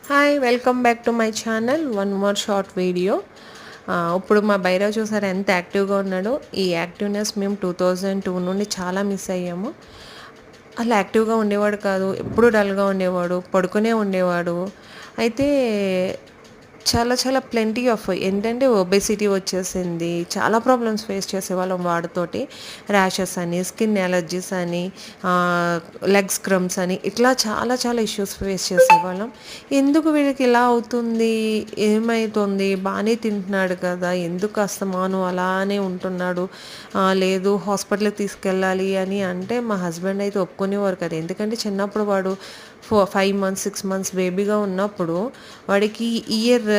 Hi welcome back to my channel one more short video. ఇప్పుడు మా భైరవ్ చూసారు ఎంత యాక్టివ్గా ఉన్నాడో. ఈ యాక్టివ్నెస్ మేము 2002 నుండి చాలా మిస్ అయ్యాము. అలా యాక్టివ్గా ఉండేవాడు కాదు, ఎప్పుడు డల్గా ఉండేవాడు, పడుకునే ఉండేవాడు. అయితే చాలా చాలా ప్లెంటీ ఆఫ్ ఏంటంటే ఒబెసిటీ వచ్చేసింది. చాలా ప్రాబ్లమ్స్ ఫేస్ చేసేవాళ్ళం వాడితోటి. ర్యాషెస్ అని, స్కిన్ ఎలర్జీస్ అని, లెగ్స్ క్రమ్స్ అని, ఇట్లా చాలా చాలా ఇష్యూస్ ఫేస్ చేసేవాళ్ళం. ఎందుకు వీడికి ఇలా అవుతుంది, ఏమవుతుంది, బాగానే తింటున్నాడు కదా, ఎందుకు అస్తమాను అలానే ఉంటున్నాడు, లేదు హాస్పిటల్కి తీసుకెళ్ళాలి అని అంటే మా హస్బెండ్ అయితే ఒప్పుకునేవారు కదా. ఎందుకంటే చిన్నప్పుడు వాడు 5 మంత్స్ 6 మంత్స్ బేబీగా ఉన్నప్పుడు వాడికి ఇయర్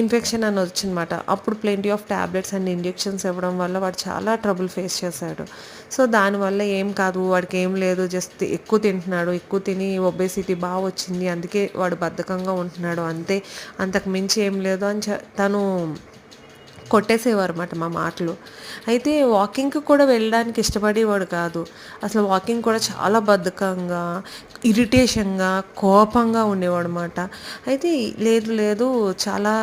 ఇన్ఫెక్షన్ అని వచ్చిందన్నమాట. అప్పుడు plenty of tablets and injections ఇవ్వడం వల్ల వాడు చాలా ట్రబుల్ ఫేస్ చేశాడు. సో దానివల్ల ఏం కాదు, వాడికి ఏం లేదు, జస్ట్ ఎక్కువ తింటున్నాడు, ఎక్కువ తిని ఒబేసిటీ బాగా వచ్చింది, అందుకే వాడు బద్ధకంగా ఉంటున్నాడు అంతే, అంతకు మించి ఏం లేదు అని తను కొట్టేసేవారు అన్నమాట మా మాటలు. అయితే వాకింగ్కి కూడా వెళ్ళడానికి ఇష్టపడేవాడు కాదు. అసలు వాకింగ్ కూడా చాలా బద్ధకంగా, ఇరిటేషన్గా, కోపంగా ఉండేవాడు అన్నమాట. అయితే లేదు లేదు చాలా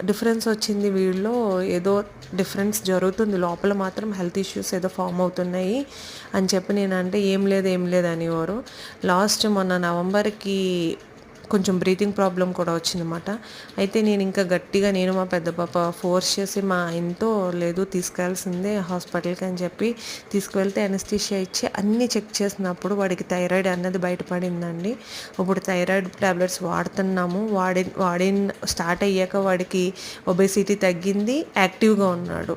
డిఫరెన్స్ వచ్చింది వీళ్ళలో, ఏదో డిఫరెన్స్ జరుగుతుంది లోపల, మాత్రం హెల్త్ ఇష్యూస్ ఏదో ఫామ్ అవుతున్నాయి అని చెప్పి నేనంటే ఏం లేదు అనేవారు. లాస్ట్ మొన్న నవంబర్కి కొంచెం బ్రీతింగ్ ప్రాబ్లం కూడా వచ్చిందన్నమాట. అయితే నేను ఇంకా గట్టిగా మా పెద్ద పాప ఫోర్స్ చేసి మా ఆయనతో లేదు తీసుకెళ్లాల్సిందే హాస్పిటల్కి అని చెప్పి తీసుకువెళ్తే అనస్థీషియా ఇచ్చి అన్నీ చెక్ చేసినప్పుడు వాడికి థైరాయిడ్ అన్నది బయటపడిందండి. ఇప్పుడు థైరాయిడ్ టాబ్లెట్స్ వాడుతున్నాము. వాడి స్టార్ట్ అయ్యాక వాడికి ఒబేసిటీ తగ్గింది, యాక్టివ్గా ఉన్నాడు.